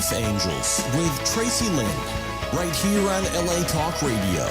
Life Angels with TRACI LYNN, right here on LA Talk Radio.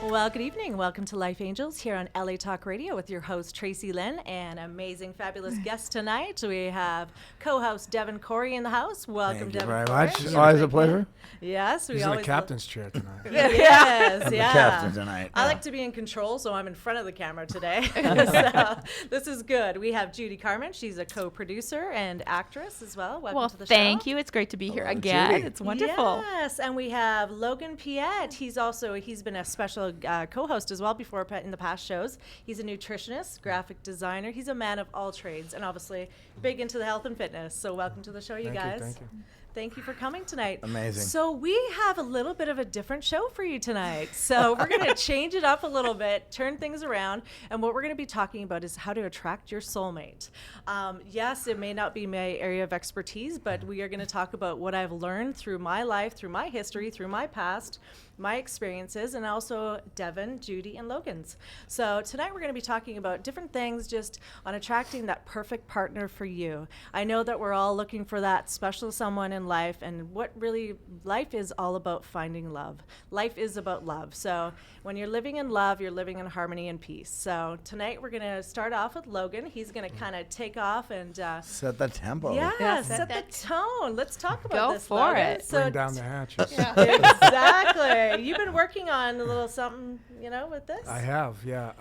Well, good evening. Welcome to Life Angels here on LA Talk Radio with your host, TRACI LYNN, and amazing, fabulous guest tonight. We have co-host Devin Corey in the house. Welcome, Thank you Devin very Corey. much. Always a pleasure. Yes, we He's in always the captain's chair tonight. Yes, I'm yeah. the captain tonight. I like to be in control, so I'm in front of the camera today. So this is good. We have Judy Carmen. She's a co-producer and actress as well. Welcome to the show. Thank you. It's great to be here again. Judy. It's wonderful. Yes, and we have Logan Piet. He's been a special co-host as well before in the past shows. He's a nutritionist, graphic designer. He's a man of all trades, and obviously big into the health and fitness. So welcome to the show, you guys. Thank you. Thank you for coming tonight. Amazing. So we have a little bit of a different show for you tonight. So we're going to change it up a little bit, turn things around, and what we're going to be talking about is how to attract your soulmate. Yes, it may not be my area of expertise, but we are going to talk about what I've learned through my life, through my history, through my past, my experiences, and also Devin, Judy, and Logan's. So tonight we're going to be talking about different things just on attracting that perfect partner for you. I know that we're all looking for that special someone in life, and what really life is all about finding love. Life is about love. So when you're living in love, you're living in harmony and peace. So tonight we're going to start off with Logan. He's going to kind of take off and Set the tempo. set the tone. Let's talk about Go this. for Logan. it. So Bring down the hatches. exactly. You've been working on a little something, with this. I have, yeah.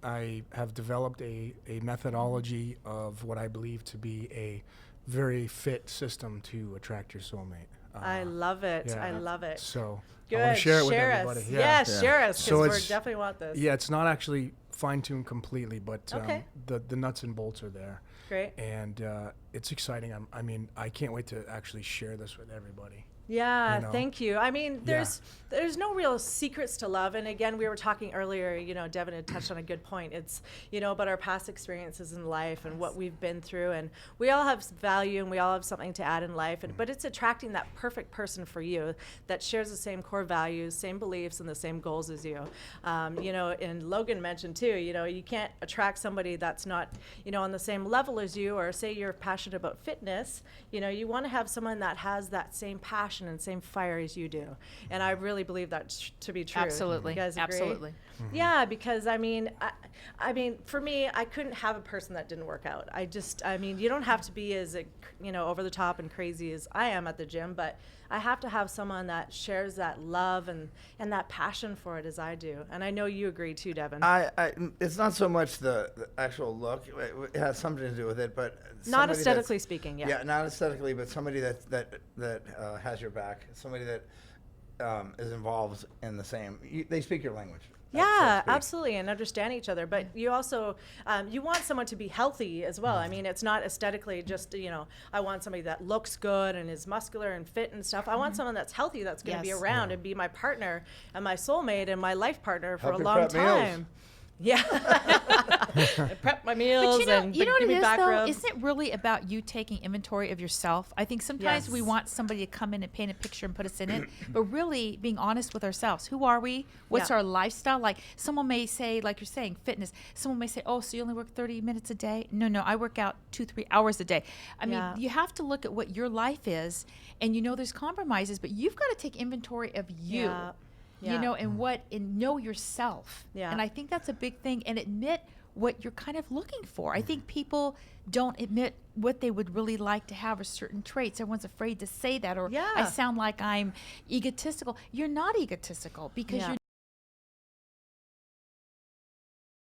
I have developed a methodology of what I believe to be a very fit system to attract your soulmate. I love it. yeah. I love it. So Good. I want to share it with Share everybody. us. Yeah. Yes, share us, So because we it's- definitely want this. Yeah, it's not actually fine-tuned completely, but Okay. the nuts and bolts are there. Great. And it's exciting. I can't wait to actually share this with everybody. Yeah, you know. thank you. I mean, there's no real secrets to love. And again, we were talking earlier, Devin had touched on a good point. It's, about our past experiences in life and what we've been through. And we all have value and we all have something to add in life. But it's attracting that perfect person for you that shares the same core values, same beliefs, and the same goals as you. And Logan mentioned too, you can't attract somebody that's not, on the same level as you, or say you're passionate about fitness. You want to have someone that has that same passion and same fire as you do. And I really believe that to be true. Absolutely. You guys agree? Absolutely. Yeah, because I mean, for me, I couldn't have a person that didn't work out. You don't have to be as, over the top and crazy as I am at the gym, but I have to have someone that shares that love and that passion for it as I do. And I know you agree too, Devin. It's not so much the actual look. It has something to do with it, but Not somebody aesthetically that's- speaking, yeah. Yeah, not aesthetically, but somebody that has your back. Somebody that is involved in the same. They speak your language. Yeah, absolutely, and understand each other. But you also, you want someone to be healthy as well. I mean, it's not aesthetically just, I want somebody that looks good and is muscular and fit and stuff. I want someone that's healthy, that's going to be around and be my partner and my soulmate and my life partner for Help a you long prep meals. time. Yeah. I prep my meals But and you know what give it me is, back though? rubs. Isn't it really about you taking inventory of yourself? I think sometimes we Yes. want somebody to come in and paint a picture and put us in it, but really being honest with ourselves. Who are we? What's Yeah. our lifestyle? Like someone may say, like you're saying, fitness. Someone may say, oh, so you only work 30 minutes a day? No, I work out 2-3 hours a day. I mean, you have to look at what your life is, and there's compromises, but you've got to take inventory of you. Yeah. Yeah. And know yourself. Yeah. And I think that's a big thing, and admit what you're kind of looking for. I think people don't admit what they would really like to have, or certain traits. Everyone's afraid to say that, or I sound like I'm egotistical. You're not egotistical, because you're on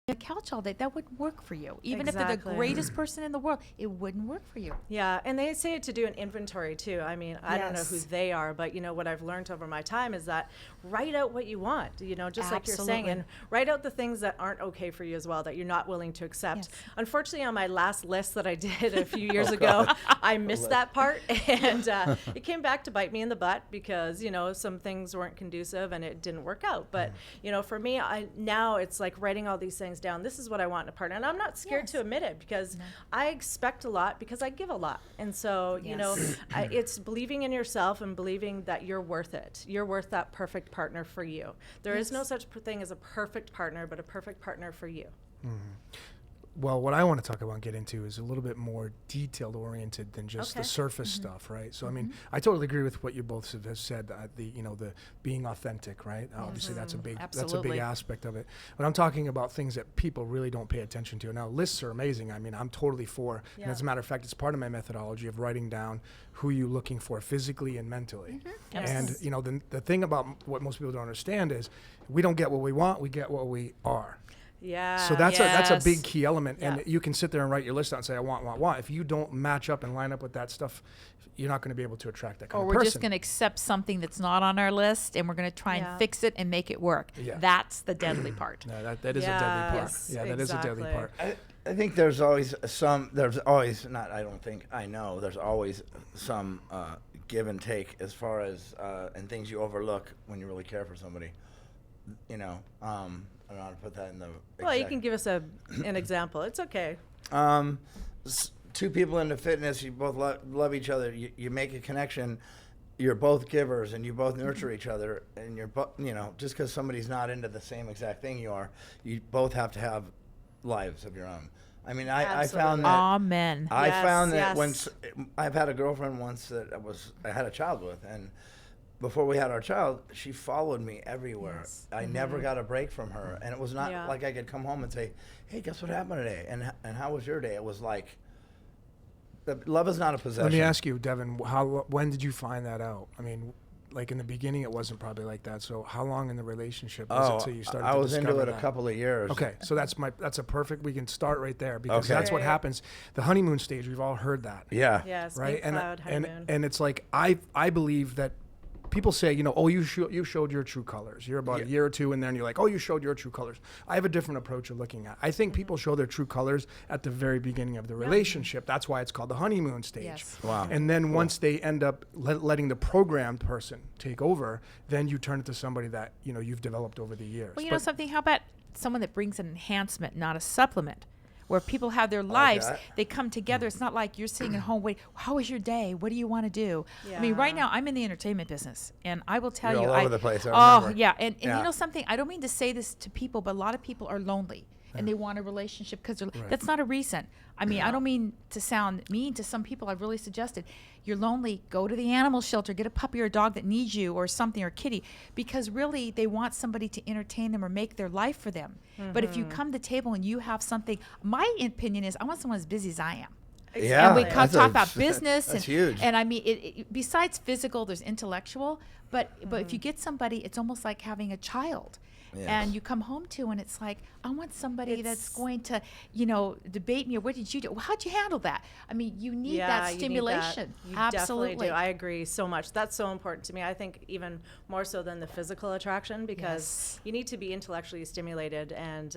the couch all day. That wouldn't work for you. Even if they're the Exactly. greatest person in the world, it wouldn't work for you. Yeah, and they say to do an inventory too. I mean, I don't know who Yes. they are, but what I've learned over my time is that write out what you want, just like you're saying, Absolutely. and write out the things that aren't okay for you as well, that you're not willing to accept. Yes. Unfortunately, on my last list that I did a few years ago, I missed that part, and it came back to bite me in the butt because, some things weren't conducive and it didn't work out. But, for me, now it's like writing all these things down. This is what I want in a partner. And I'm not scared to admit it, because I expect a lot because I give a lot. And so, it's believing in yourself and believing that you're worth it. You're worth that perfect partner for you. There is no such thing as a perfect partner, but a perfect partner for you. Well, what I want to talk about and get into is a little bit more detailed oriented than just the Okay. surface stuff, right? So, I mean, I totally agree with what you both have said. The being authentic, right? Obviously, that's a big Absolutely. aspect of it. But I'm talking about things that people really don't pay attention to. Now, lists are amazing. I mean, I'm totally for. Yeah. And as a matter of fact, it's part of my methodology of writing down who you're looking for physically and mentally. And Yes. the thing about what most people don't understand is we don't get what we want. We get what we are. Yeah. So that's a Yes. big key element, Yeah. and you can sit there and write your list out and say I want. If you don't match up and line up with that stuff, you're not going to be able to attract that kind Or of we're person. just going to accept something that's not on our list, and we're going to try Yeah. and fix it and make it work. Yeah. That's the deadly part. No, that is a deadly part. Yes, Yeah, that is a deadly exactly. part. I think there's always some give and take as far as and things you overlook when you really care for somebody. You know, I don't know how to put that in the. Well, you exact- can give us an example. It's okay. Two people into fitness, you both love each other. You make a connection. You're both givers, and you both nurture each other. And you're just because somebody's not into the same exact thing you are, you both have to have lives of your own. I mean, I found Absolutely. that. Amen. I Yes, found that yes. when I've had a girlfriend once that I had a child with, and before we had our child, she followed me everywhere. Yes. I never got a break from her, and it was not Yeah. like I could come home and say, "Hey, guess what happened today?" And how was your day? It was like, love is not a possession. Let me ask you, Devin, when did you find that out? I mean, like in the beginning, it wasn't probably like that. So how long in the relationship was it till you started I to was into discover it a that? couple of years. Okay, so that's a perfect. We can start right there because Okay. that's what Great. happens. The honeymoon stage, we've all heard that. Yeah. Yes. Right, Pink cloud, honeymoon. and it's like I believe that people say, oh, you showed your true colors. You're about a year or two in there, and you're like, oh, you showed your true colors. I have a different approach of looking at it. I think people show their true colors at the very beginning of the relationship. That's why it's called the honeymoon stage. Yes. Wow. And then once they end up letting the programmed person take over, then you turn it to somebody that you've developed over the years. Well, you know But- something? How about someone that brings an enhancement, not a supplement? Where people have their like lives, that. they come together. It's not like you're sitting at home, wait, how was your day? What do you want to do? I mean, right Yeah. now, I'm in the entertainment business, and I will tell You're you. all over the place, I Oh, remember. yeah. And Yeah. you know something? I don't mean to say this to people, but a lot of people are lonely. And they want a relationship because that's not a reason. I mean, I don't mean to sound mean to some people. I've really suggested you're lonely, go to the animal shelter, get a puppy or a dog that needs you or something, or kitty, because really they want somebody to entertain them or make their life for them. But if you come to the table and you have something, my opinion is I want someone as busy as I am. Yeah. And we that's talk about business That's and huge. and I mean besides physical there's intellectual, but if you get somebody, it's almost like having a child. Yes. And you come home to and it's like, I want somebody that's It's- going to debate me, or what did you do, well, how'd you handle that? I mean, you need that You need that. stimulation. You Absolutely. definitely do. I agree so much. That's so important to me. I think even more so than the physical attraction, because Yes. you need to be intellectually stimulated, and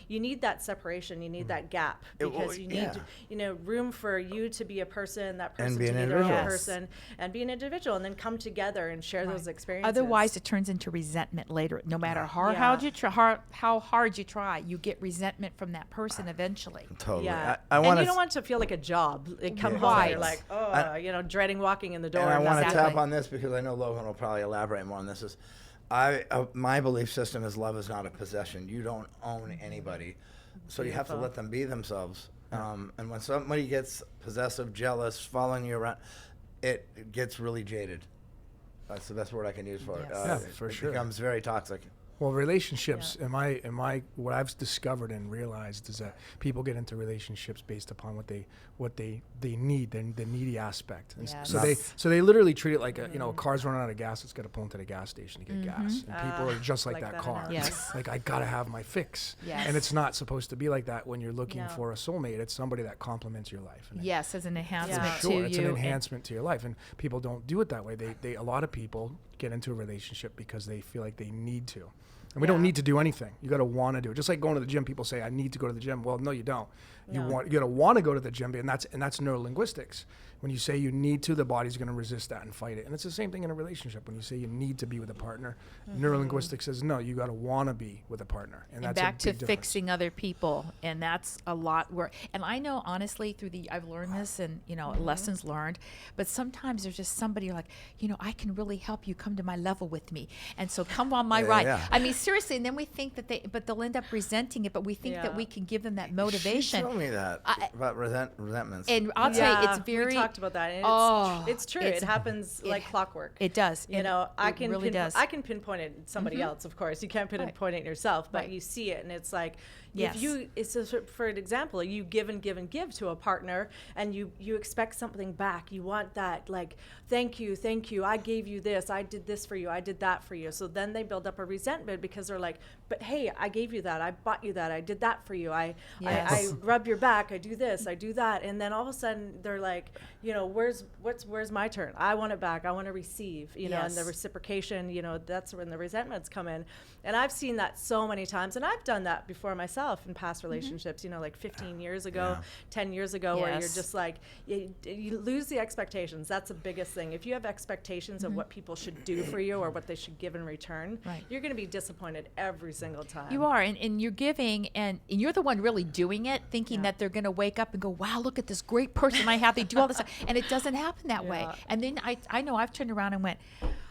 you need that separation. You need that gap, Well, because you need room for you to be a person, that person be to an be their own individual. Yes. person, and be an individual, and then come together and share those experiences. Otherwise, it turns into resentment later. No matter how Yeah. hard you try, how hard you try, you get resentment from that person eventually. Totally. Yeah, I and want you don't want to feel like a job. It come home and you're Right. like, dreading walking in the door. And I want to Exactly. tap on this because I know Logan will probably elaborate more on this. Is my belief system is love is not a possession. You don't own anybody, so you have to Beautiful. let them be themselves. And when somebody gets possessive, jealous, following you around, it gets really jaded. That's the best word I can use for it. Yes. Yeah, for sure. It becomes very toxic. Well, relationships, what I've discovered and realized is that people get into relationships based upon what they need, the needy aspect. And Yes. so they literally treat it like a car's running out of gas, it's got to pull into the gas station to get gas. And people are just like like that that car. analogy. Yes. Like, I got to have my fix. Yes. And it's not supposed to be like that when you're looking No. for a soulmate. It's somebody that complements your life. And Yes, as an enhancement Yeah. to Sure, you. it's an and- enhancement to your life, and people don't do it that way. A lot of people get into a relationship because they feel like they need to, and we don't Yeah. need to do anything. You got to want to do it. Just like going to the gym, people say, "I need to go to the gym." Well, no, you don't. You No. got to want to go to the gym, and that's neurolinguistics. When you say you need to, the body's going to resist that and fight it. And it's the same thing in a relationship. When you say you need to be with a partner, neurolinguistics says no, you got to want to be with a partner. And that's back a to big difference. fixing other people, and that's a lot where. And I know honestly I've learned this, and lessons learned. But sometimes there's just somebody you're like, I can really help you come to my level with me, and so come on my ride. Yeah. I mean, seriously. And then we think that they'll end up resenting it, but we think that we can give them that motivation. She told me that about resentments. And I'll tell you, it's very. We talked about that. And it's true. It happens like clockwork. It does. I can really does. I can pinpoint it in somebody else, of course. You can't pinpoint it in yourself, but you see it, and it's like if you. It's for an example, you give and give and give to a partner, and you expect something back. You want that, like, thank you. I gave you this. I did this for you. I did that for you. So then they build up a resentment because they're like, but hey, I gave you that. I bought you that. I did that for you. I rub your back. I do this. I do that. And then all of a sudden they're like, where's my turn? I want it back. I want to receive, and the reciprocation, that's when the resentments come in. And I've seen that so many times, and I've done that before myself in past relationships, like 15 years ago, 10 years ago, where you're just like, you lose the expectations. That's the biggest thing. If you have expectations of what people should do for you or what they should give in return, you're going to be disappointed every single time. You are, and you're giving, and you're the one really doing it, thinking that they're going to wake up and go, wow, look at this great person I have. They do all this, and it doesn't happen that way. And then I know I've turned around and went,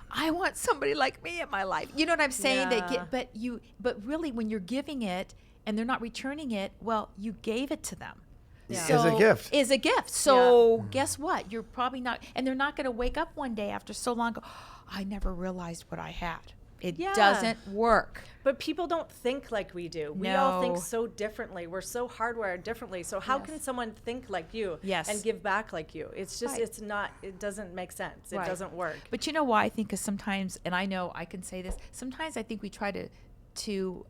I want somebody like me in my life. You know what I'm saying? Yeah. But really, when you're giving it and they're not returning it, well, you gave it to them. Yeah. So, Is a gift. Is a gift. So guess what? You're probably not, and they're not going to wake up one day after so long and go, I never realized what I had. It doesn't work. But people don't think like we do. We all think so differently. We're so hardwired differently. So how can someone think like you and give back like you? It's just, it's not, it doesn't make sense. It doesn't work. But you know why I think is sometimes, and I know I can say this, sometimes I think we try to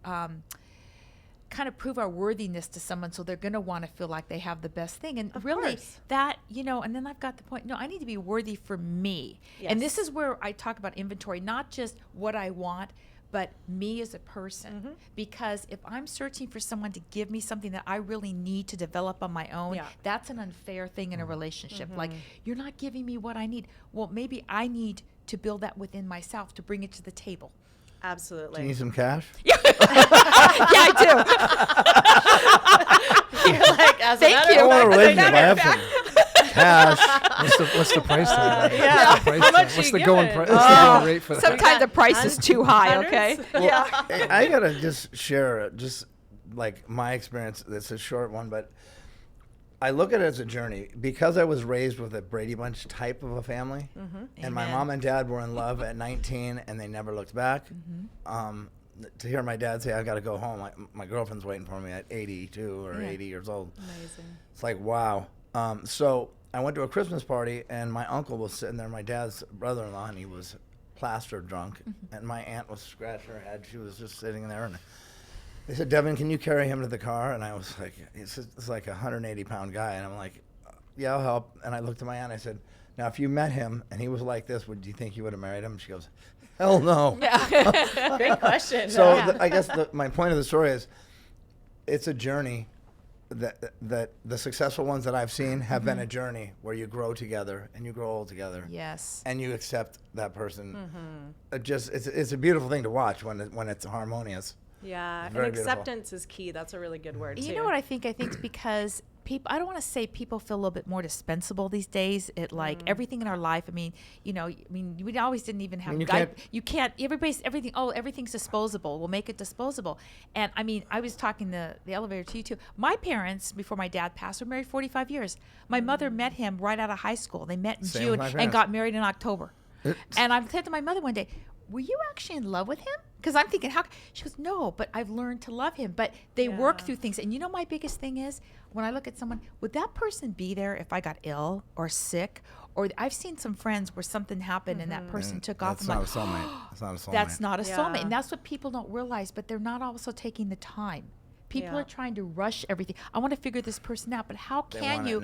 kind of prove our worthiness to someone, so they're going to want to feel like they have the best thing. And really that, and then I've got the point, no, I need to be worthy for me. Yes. And this is where I talk about inventory, not just what I want, but me as a person. Because if I'm searching for someone to give me something that I really need to develop on my own, that's an unfair thing in a relationship. Like, you're not giving me what I need. Well, maybe I need to build that within myself to bring it to the table. Absolutely. Do you need some cash? Yeah, I do. You're like, as Thank you. I want a relationship. I have some cash. What's the price tag? Yeah. What's the price How much tag? What's you the going giving? price? What's the going rate for that? Sometimes the price is too high, okay? I gotta just share just like my experience. It's a short one, but I look at it as a journey because I was raised with a Brady Bunch type of a family, and my mom and dad were in love at 19, and they never looked back. To hear my dad say, "I got to go home," my girlfriend's waiting for me at 82 or 80 years old. Amazing. It's like, wow. So I went to a Christmas party, and my uncle was sitting there, my dad's brother-in-law, and he was plaster drunk, and my aunt was scratching her head. She was just sitting there, and they said, "Devin, can you carry him to the car?" And I was like, it's like a 180-pound guy. And I'm like, yeah, I'll help. And I looked at my aunt and I said, now, if you met him and he was like this, do you think you would have married him? And she goes, hell no. Great question. So I guess my point of the story is it's a journey that the successful ones that I've seen have been a journey where you grow together and you grow old together. Yes. And you accept that person. It's a beautiful thing to watch when it's harmonious. Yeah, and Very acceptance is key. That's a really good word, too. You know what I think? I think it's because people, I don't want to say people feel a little bit more dispensable these days. It like everything in our life. I mean, we always didn't even have. You can't. Everything's disposable. We'll make it disposable. And I mean, I was talking the elevator to you too. My parents, before my dad passed, were married 45 years. My mother met him right out of high school. They met in June and got married in October. And I said to my mother one day, "Were you actually in love with him?" Because I'm thinking, how? She goes, "No, but I've learned to love him." But they work through things. And my biggest thing is when I look at someone, would that person be there if I got ill or sick? Or I've seen some friends where something happened and that person took off. That's not a soulmate. That's not a soulmate. That's not a soulmate. And that's what people don't realize, but they're not also taking the time. People are trying to rush everything. I want to figure this person out, but how can you?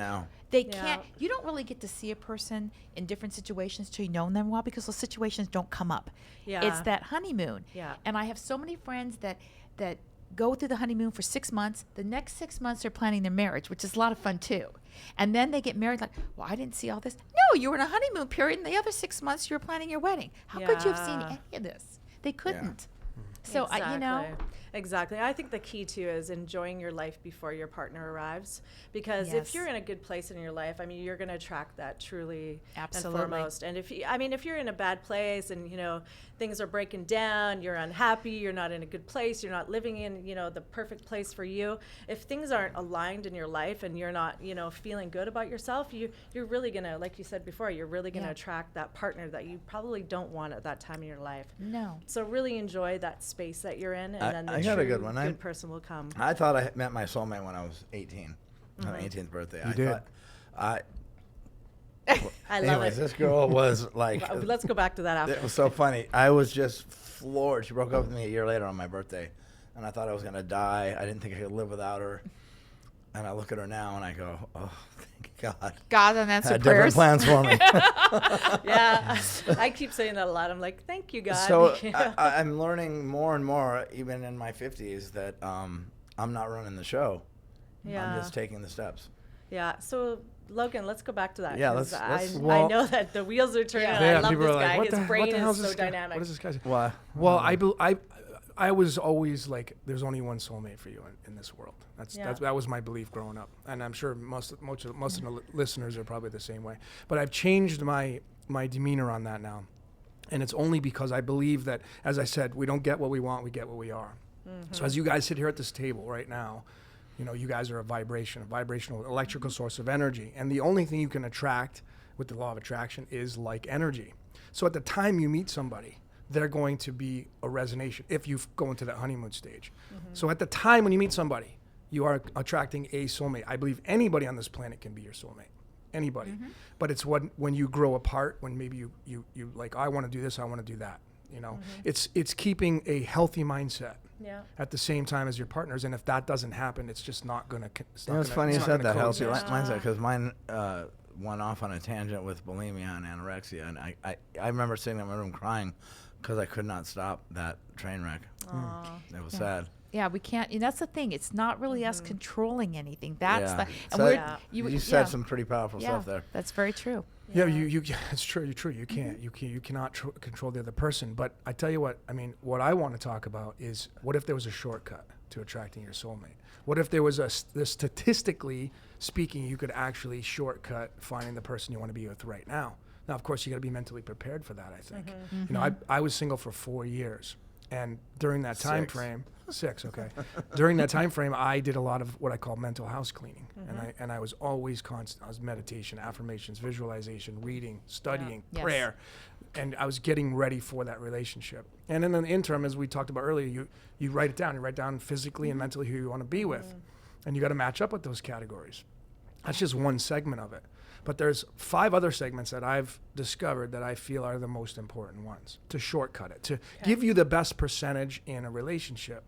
They can't. You don't really get to see a person in different situations till you know them well because those situations don't come up. It's that honeymoon. And I have so many friends that go through the honeymoon for 6 months. The next 6 months they're planning their marriage, which is a lot of fun too. And then they get married like, well, I didn't see all this. No, you were in a honeymoon period, and the other 6 months you were planning your wedding. How could you have seen any of this? They couldn't. So, Exactly. I think the key too is enjoying your life before your partner arrives, because if you're in a good place in your life, I mean, you're going to attract that truly and foremost. And if you're in a bad place and, you know, things are breaking down, you're unhappy, you're not in a good place, you're not living in, you know, the perfect place for you. If things aren't aligned in your life and you're not, you know, feeling good about yourself, you're really going to, like you said before, you're really going to attract that partner that you probably don't want at that time in your life. No. So really enjoy that space that you're in, and then the I got a good one. good person will come. I thought I met my soulmate when I was 18. On my 18th birthday. You did. I love anyways, it. this girl was like... Let's go back to that after. It was so funny. I was just floored. She broke up with me a year later on my birthday, and I thought I was going to die. I didn't think I could live without her. And I look at her now, and I go, oh, thank God. God answered had prayers. different plans for me. Yeah, I keep saying that a lot. I'm like, thank you, God. So I'm learning more and more, even in my 50s, that I'm not running the show. Yeah. I'm just taking the steps. Yeah. So Logan, let's go back to that. Yeah, 'cause let's- I know that the wheels are turning. Yeah. I love people this are guy. like, His brain hell is so this guy- dynamic. What is this guy? Why? Well, I was always like, there's only one soulmate for you in this world. That was my belief growing up, and I'm sure most of the listeners are probably the same way. But I've changed my demeanor on that now, and it's only because I believe that, as I said, we don't get what we want, we get what we are. So as you guys sit here at this table right now, you know, you guys are a vibrational electrical source of energy, and the only thing you can attract with the law of attraction is like energy. So at the time you meet somebody, they're going to be a resonation if you go into that honeymoon stage. So at the time when you meet somebody, you are attracting a soulmate. I believe anybody on this planet can be your soulmate. Anybody. But it's when you grow apart, when maybe you like, I want to do this, I want to do that. You know, it's keeping a healthy mindset at the same time as your partners. And if that doesn't happen, it's just not going to. It's funny you said that, healthy mindset, because mine went off on a tangent with bulimia and anorexia. And I remember sitting in my room crying because I could not stop that train wreck. It was sad. Yeah, we can't. And that's the thing. It's not really us controlling anything. That's the. And So you said some pretty powerful stuff there. That's very true. Yeah, it's true. You're true. You can't. You cannot control the other person. But I tell you what. I mean, what I want to talk about is, what if there was a shortcut to attracting your soulmate? What if there was statistically speaking, you could actually shortcut finding the person you want to be with right now? Now, of course, you got to be mentally prepared for that, I think. You know, I was single for 4 years, and during that time frame, 6, okay. During that time frame, I did a lot of what I call mental house cleaning, and I was always constant. I was meditation, affirmations, visualization, reading, studying, prayer, and I was getting ready for that relationship. And in the interim, as we talked about earlier, you write it down. You write down physically and mentally who you want to be with, and you got to match up with those categories. That's just one segment of it. But there's 5 other segments that I've discovered that I feel are the most important ones to shortcut it, to give you the best percentage in a relationship,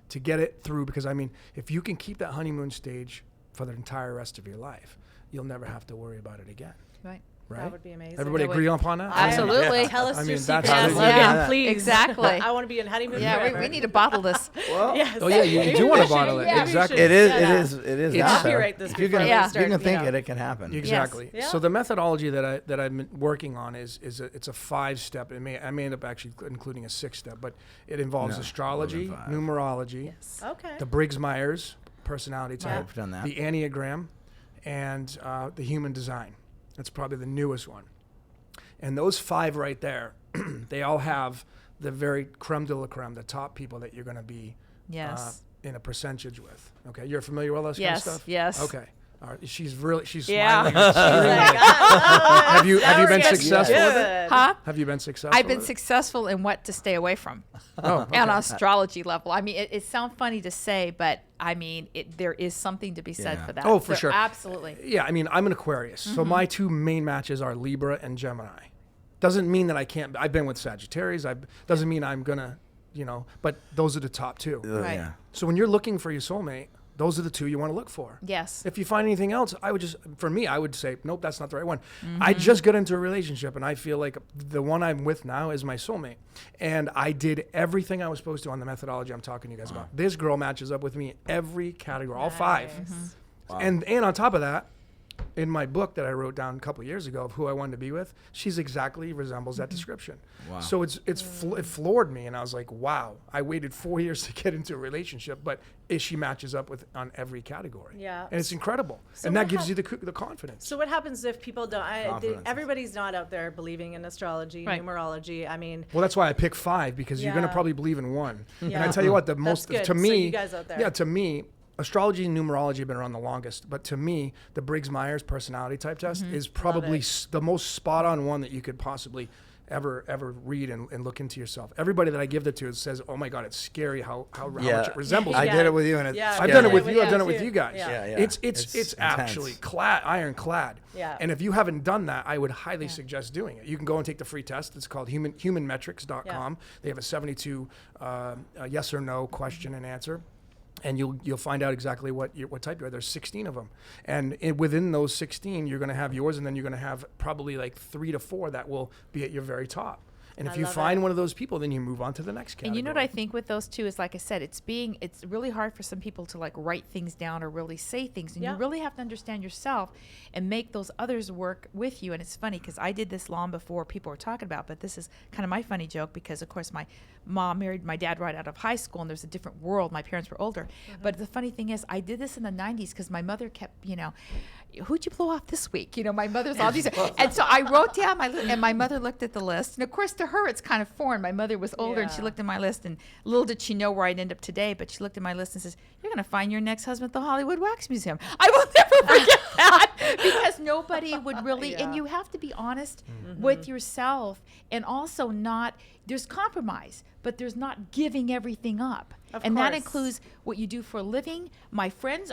to get it through. Because, I mean, if you can keep that honeymoon stage for the entire rest of your life, you'll never have to worry about it again. Right. Right? That would be amazing. Everybody agree upon that? Absolutely. Tell us I your mean, secrets, that's how Logan, they do it. please. Exactly. I want to be in honeymoon forever. we need to bottle this. Well, Yes. Oh, yeah, you do want to bottle it. Yeah, we Exactly. should. it is It's- out there. Copyright this If you before can, we if start, you can think you know. it can happen. Exactly. Yes. So the methodology that I've been working on is it's a 5-step. I may end up actually including a 6-step, but it involves No, astrology, more than 5. numerology, Okay. the Briggs-Myers personality type, I've done that. the Enneagram, and the human design. That's probably the newest one. And those 5 right there, they all have the very creme de la creme, the top people that you're going to be Yes. in a percentage with. Okay, you're familiar with all this Yes, kind of stuff? yes. Okay. All right. She's smiling. Yeah. Have you been successful with it? Huh? Have you been successful? I've been with it? successful in what to stay away from. Oh, okay. On astrology level. I mean, it sounds funny to say, but I mean, there is something to be said Yeah. for that. Oh, for So sure. Absolutely. Yeah, I mean, I'm an Aquarius, so my 2 main matches are Libra and Gemini. Doesn't mean that I can't. I've been with Sagittarius. Doesn't mean I'm gonna, but those are the top 2. Right. Yeah. So when you're looking for your soulmate, Those are the two you want to look for. Yes. If you find anything else, I would say, nope, that's not the right one. I just got into a relationship, and I feel like the one I'm with now is my soulmate. And I did everything I was supposed to on the methodology I'm talking to you guys about. This girl matches up with me in every category, all 5. Wow. And on top of that, in my book that I wrote down a couple of years ago of who I wanted to be with, she's exactly resembles that description. Wow. So it floored me, and I was like, wow, I waited 4 years to get into a relationship, but she matches up with on every category. Yeah. And it's incredible. So and that gives you the confidence. So what happens if people don't, everybody's not out there believing in astrology, Right. numerology. I mean, Well, that's why I picked 5, because you're going to Yeah. probably believe in one. And Yeah. I tell you what, the most, good. to So me, you guys out there. yeah, to me, astrology and numerology have been around the longest, but to me, the Briggs-Myers personality type test is probably the most spot-on one that you could possibly ever read and look into yourself. Everybody that I give that to says, "Oh my God, it's scary how much it resembles." I me." did it with you, and it's Yeah. I've done it scary. with you. I've Yeah, done it with too. you guys. Yeah. Yeah. It's It's actually intense. ironclad. Yeah. And if you haven't done that, I would highly suggest doing it. You can go and take the free test. It's called humanmetrics.com. They have a 72 yes or no question and answer. And you'll find out exactly what type you are. There's 16 of them, and within those 16, you're going to have yours, and then you're going to have probably like 3 to 4 that will be at your very top. And if I you love find it. one of those people, then you move on to the next category. And you know what I think with those two is, like I said, it's really hard for some people to like write things down or really say things. And Yeah. you really have to understand yourself and make those others work with you. And it's funny because I did this long before people were talking about, but this is kind of my funny joke because, of course, my mom married my dad right out of high school, and there's a different world. My parents were older. But the funny thing is, I did this in the 90s because my mother kept, who'd you blow off this week? My mother's all these. And so I wrote down and my mother looked at the list. And of course, to her, it's kind of foreign. My mother was older, and she Yeah. looked at my list, and little did she know where I'd end up today, but she looked at my list and says, "You're going to find your next husband at the Hollywood Wax Museum." I will never forget that, because nobody would really, and Yeah. you have to be honest with yourself, and also there's compromise, but there's not giving everything up. Of And that course. includes what you do for a living. My friends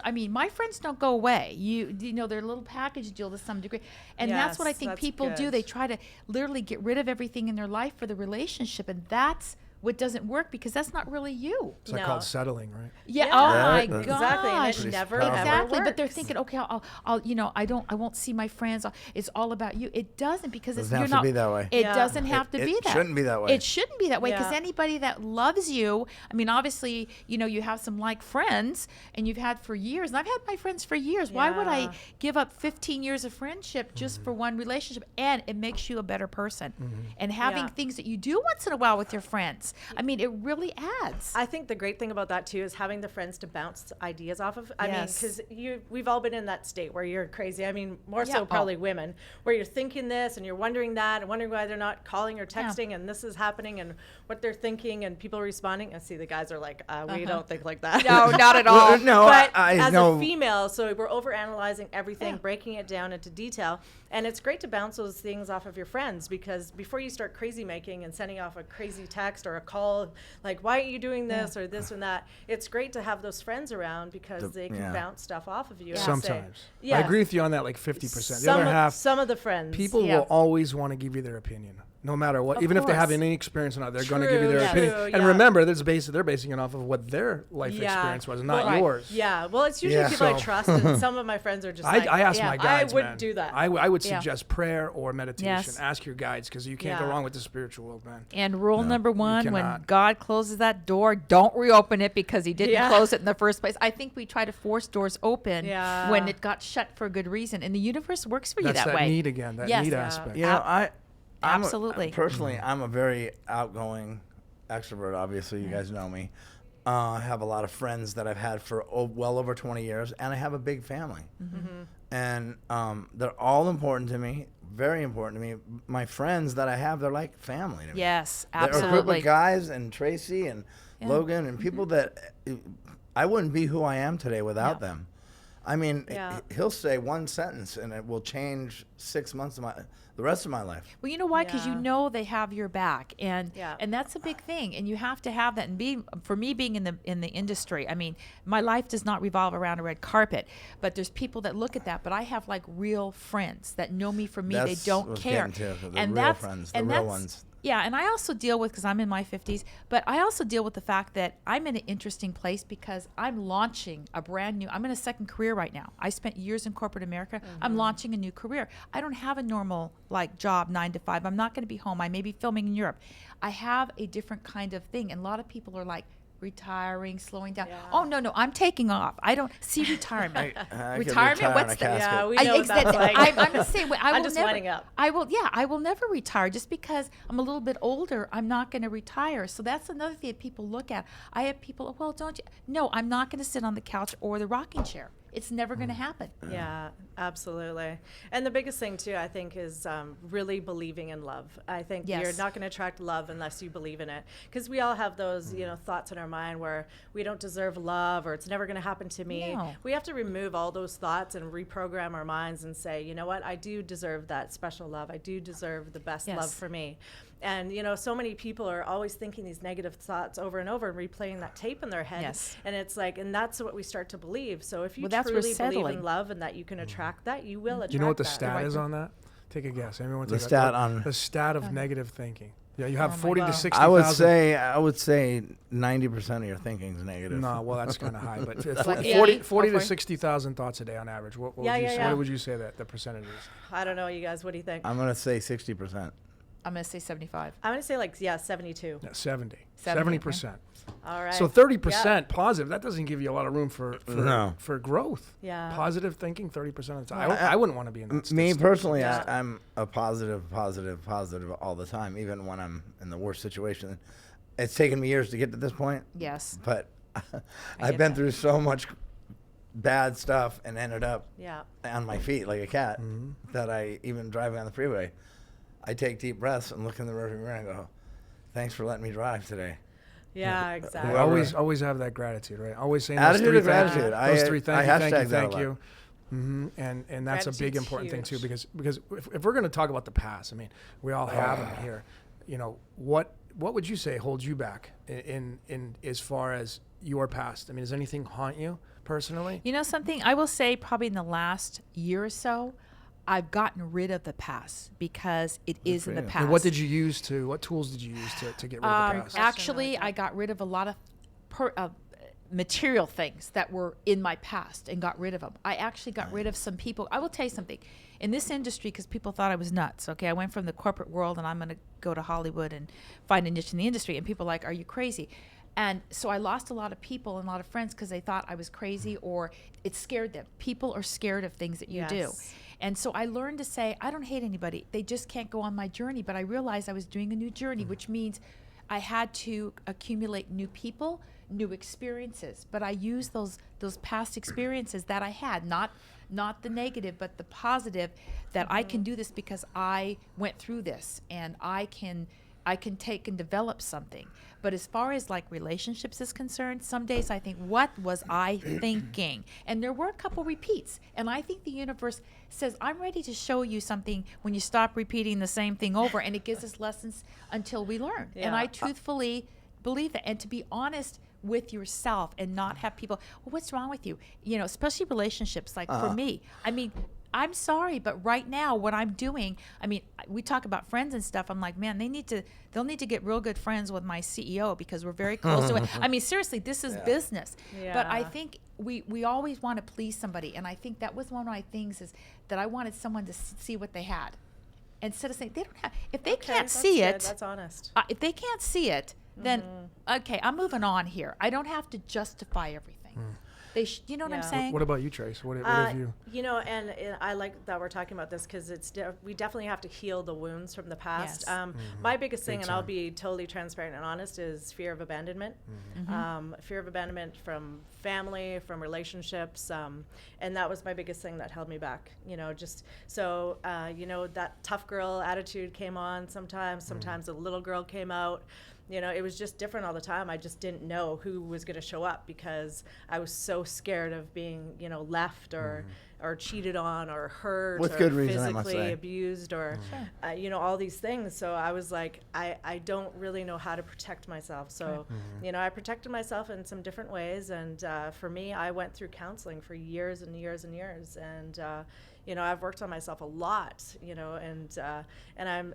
don't go away. They're a little package deal to some degree. And that's what I Yes, think that's people do. good. They try to literally get rid of everything in their life for the relationship. And that's what doesn't work, because that's not really you. It's like No. called settling, right? Yeah. Yeah. Oh Yeah, my that's- gosh. Exactly, and it Pretty never powerful. Exactly, ever but they're works. thinking, okay, I won't see my friends. It's all about you. It doesn't, because Doesn't you're have to not. be that way. It Yeah. doesn't have to It be that. shouldn't be that way. It shouldn't be that way, because Yeah. anybody that loves you, I mean, obviously, you have some like friends, and you've had for years, and I've had my friends for years. Why would I Yeah. give up 15 years of friendship just for one relationship? And it makes you a better person. And having Yeah. things that you do once in a while with your friends, I mean, it really adds. I think the great thing about that too is having the friends to bounce ideas off of. I Yes. mean, because we've all been in that state where you're crazy. I mean, more Yeah. so Oh. probably women, where you're thinking this and you're wondering that and wondering why they're not calling or Yeah. texting and this is happening and what they're thinking and people responding. And see, the guys are like, we Uh-huh. don't think like that. No, not at all. No, But I as know. a female, so we're overanalyzing everything, Yeah. breaking it down into detail. And it's great to bounce those things off of your friends, because before you start crazy making and sending off a crazy text or a call, like, why are you doing this or this and that, it's great to have those friends around because they can yeah. bounce stuff off of you. and say- Sometimes. Yeah. I agree with you on that, like 50%. The Some other of- half, some of the friends. people Yeah. will always want to give you their opinion, no matter what. Of Even if they have course. any experience or not, they're going to give you True, their opinion. true, And yeah. remember, they're basing it off of what their life experience was, not Well, yours. Yeah. Well, it's usually Yeah. people I So- trust, and some of my friends are just I like, ask yeah, my guides, I wouldn't man. do that. I would Yeah. suggest prayer or meditation. Yes. Ask your guides, because you can't go Yeah. wrong with the spiritual world, man. And rule number one, when cannot. God closes that door, don't reopen it, because he didn't Yeah. close it in the first place. I think we try to force doors open Yeah. when it got shut for a good reason. And the universe works for you That's that that way. need again, that Yes. need Yeah. aspect. You know, Absolutely. Personally, I'm a very outgoing extrovert. Obviously, you guys know me. I have a lot of friends that I've had for well over 20 years, and I have a big family. And they're all important to me, very important to me. My friends that I have, they're like family to me. Yes, They're a group absolutely. of guys, and TRACI and Logan, and people that I wouldn't be who I am today without Yeah. them. I mean, Yeah. he'll say one sentence, and it will change 6 months of the rest of my life. Well, you know why? Because you Yeah. know they have your back, and Yeah. and that's a big thing, and you have to have that. And for me, being in the industry, I mean, my life does not revolve around a red carpet, but there's people that look at that. But I have like real friends that know me for me. That's they don't what I was care, getting to, the and real that's friends, the and real that's- ones. Yeah, and I also deal with, because I'm in my 50s, but I also deal with the fact that I'm in an interesting place because I'm launching a brand new, I'm in a second career right now. I spent years in corporate America. I'm launching a new career. I don't have a normal job 9 to 5. I'm not going to be home. I may be filming in Europe. I have a different kind of thing. And a lot of people are like, retiring, slowing down. Yeah. Oh, no, I'm taking off. I don't see retirement. Retirement, what's that? Yeah, we know what that's like. I'm the same way. I'm just winding up. I will never retire. Just because I'm a little bit older, I'm not going to retire. So that's another thing that people look at. I have people, well, don't you? No, I'm not going to sit on the couch or the rocking chair. It's never going to happen. Yeah, absolutely. And the biggest thing, too, I think, is really believing in love. I think you're not going to attract love unless you believe in it. Because we all have those, thoughts in our mind where we don't deserve love or it's never going to happen to me. No. We have to remove all those thoughts and reprogram our minds and say, you know what, I do deserve that special love. I do deserve the best love for me. And, so many people are always thinking these negative thoughts over and over and replaying that tape in their head. Yes. And it's like, and that's what we start to believe. So if you truly believe in love and that you can attract that, you will attract that. You know what the stat is on that? Take a guess. Anyone the take stat on the stat of negative thinking. Yeah, you have 40 to 60,000. I would say 90% of your thinking is negative. No, well that's kind of high, but 40 to 60,000 thoughts a day on average. What would you say that the percentage is? I don't know, you guys. What do you think? I'm gonna say 60%. I'm going to say 75. I'm going to say 72. Yeah, 70%. Okay. All right. So 30% positive. That doesn't give you a lot of room for growth. Yeah. Positive thinking 30% of the time. I wouldn't want to be in that. Me personally, I'm a positive all the time, even when I'm in the worst situation. It's taken me years to get to this point. Yes. But I've been through so much bad stuff and ended up on my feet like a cat that I, even driving on the freeway, I take deep breaths and look in the rearview mirror and go, thanks for letting me drive today. Yeah, exactly. Always have that gratitude, right? Always saying attitude of gratitude. Those three thank you. And that's Gratitude's a big important thing too, huge. because if we're going to talk about the past, I mean, we all have them here. What would you say holds you back in as far as your past? I mean, does anything haunt you personally? You know something? I will say probably in the last year or so, I've gotten rid of the past because it is in the past. And what tools did you use to get rid of the past? Actually, I got rid of a lot of material things that were in my past and got rid of them. I actually got rid of some people. I will tell you something. In this industry, because people thought I was nuts, okay? I went from the corporate world and I'm going to go to Hollywood and find a niche in the industry. And people are like, are you crazy? And so I lost a lot of people and a lot of friends because they thought I was crazy or it scared them. People are scared of things that you do. And so I learned to say, I don't hate anybody. They just can't go on my journey. But I realized I was doing a new journey, which means I had to accumulate new people, new experiences. But I used those past experiences that I had, not the negative, but the positive, that I can do this because I went through this and I can take and develop something. But as far as like relationships is concerned, some days I think, what was I thinking? And there were a couple repeats. And I think the universe says, I'm ready to show you something when you stop repeating the same thing over. And it gives us lessons until we learn. Yeah. And I truthfully believe that. And to be honest with yourself and not have people, well, what's wrong with you? Especially relationships. Like for me, I mean, I'm sorry, but right now what I'm doing, I mean, we talk about friends and stuff. I'm like, man, they'll need to get real good friends with my CEO because we're very close to it. I mean, seriously, this is business. Yeah. But I think we always want to please somebody. And I think that was one of my things is that I wanted someone to see what they had. Instead of saying, they don't have, if they can't see it. That's honest. If they can't see it, then, okay, I'm moving on here. I don't have to justify everything. You know what I'm saying? What about you, Trace? What have you? And I like that we're talking about this because we definitely have to heal the wounds from the past. Yes. My biggest thing, and I'll be totally transparent and honest, is fear of abandonment. Fear of abandonment from family, from relationships, and that was my biggest thing that held me back. That tough girl attitude came on sometimes. Sometimes a little girl came out. It was just different all the time. I just didn't know who was going to show up because I was so scared of being, left or or cheated on or hurt With or good reason, I must physically say. abused or you know, all these things. So I was like, I don't really know how to protect myself. So you know, I protected myself in some different ways, and for me, I went through counseling for years and years and years, and you know, I've worked on myself a lot, you know, and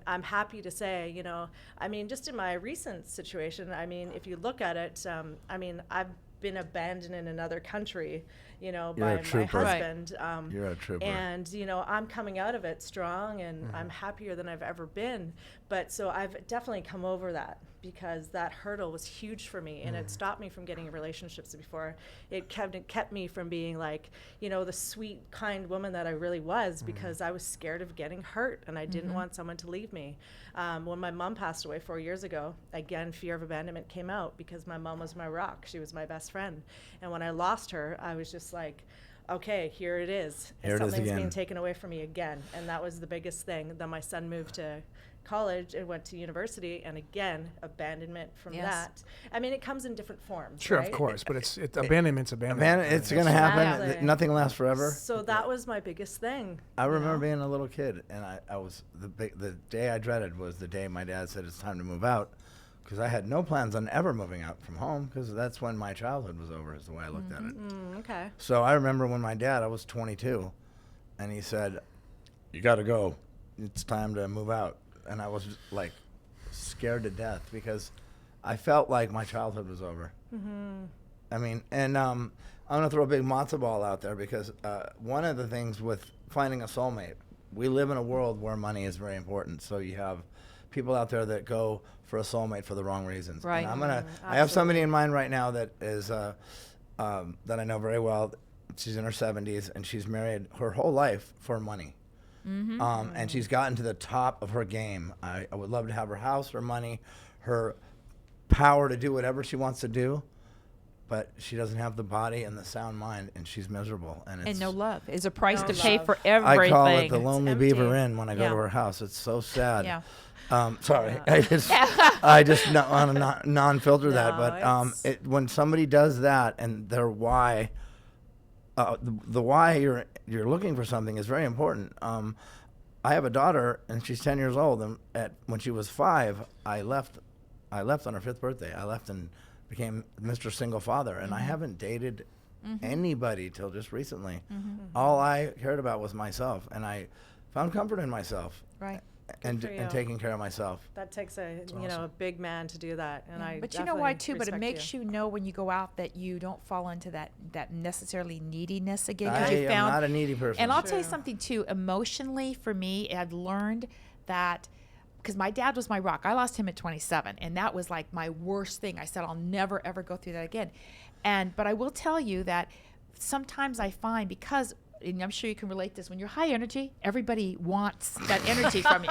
I'm happy to say, you know, I mean, just in my recent situation, I mean, if you look at it, I mean, I've been abandoned in another country, you know, You're a by my trooper. Right. husband. You're a trooper. And, you know, I'm coming out of it strong, and I'm happier than I've ever been. But so I've definitely come over that, because that hurdle was huge for me, and it stopped me from getting in relationships before. It kept me from being like, you know, the sweet, kind woman that I really was, because I was scared of getting hurt, and I didn't want someone to leave me. When my mom passed away 4 years ago, again, fear of abandonment came out, because my mom was my rock. She was my best friend. And when I lost her, I was just like, okay, here it is. Here it is Something's again. being taken away from me again. And that was the biggest thing. Then my son moved to college and went to university, and again, abandonment from that. I mean, it comes in different forms. Sure, right? of course, but it's abandonment's abandonment. Man, it's gonna happen. Exactly. Nothing lasts forever. So that was my biggest thing. I you remember know? being a little kid, and I was the day I dreaded was the day my dad said it's time to move out, because I had no plans on ever moving out from home, because that's when my childhood was over, is the way I looked at it. Okay. So I remember when my dad, I was 22, and he said, "You got to go. It's time to move out." And I was like scared to death, because I felt like my childhood was over. I mean, and I'm gonna throw a big matzo ball out there, because one of the things with finding a soulmate, we live in a world where money is very important. So you have people out there that go for a soulmate for the wrong reasons. Right. And I have somebody in mind right now that is that I know very well. She's in her 70s, and she's married her whole life for money. And she's gotten to the top of her game. I would love to have her house, her money, her power to do whatever she wants to do, but she doesn't have the body and the sound mind, and she's miserable. And no love is a price to No pay love. for everything. I call it the Lonely empty. Beaver Inn when I go Yeah. to her house. It's so sad. Yeah. Sorry, I just want to non-filter that, No, but when somebody does that and their why, the why you're looking for something is very important. I have a daughter, and she's 10 years old, and when she was 5, I left on her 5th birthday. I left and became Mr. Single Father, and I haven't dated anybody till just recently. All I cared about was myself, and I found comfort in myself. Right. And for you. taking care of myself. That takes a a big man to do that, and I. But you know why definitely too? But it respect makes you know when you go out that you don't fall into that necessarily neediness again. 'Cause I you am found, not a needy person. and I'll tell you True. something too. Emotionally, for me, I've learned that because my dad was my rock. I lost him at 27, and that was like my worst thing. I said I'll never ever go through that again. But I will tell you that sometimes I find, because, and I'm sure you can relate this, when you're high energy, everybody wants that energy from you.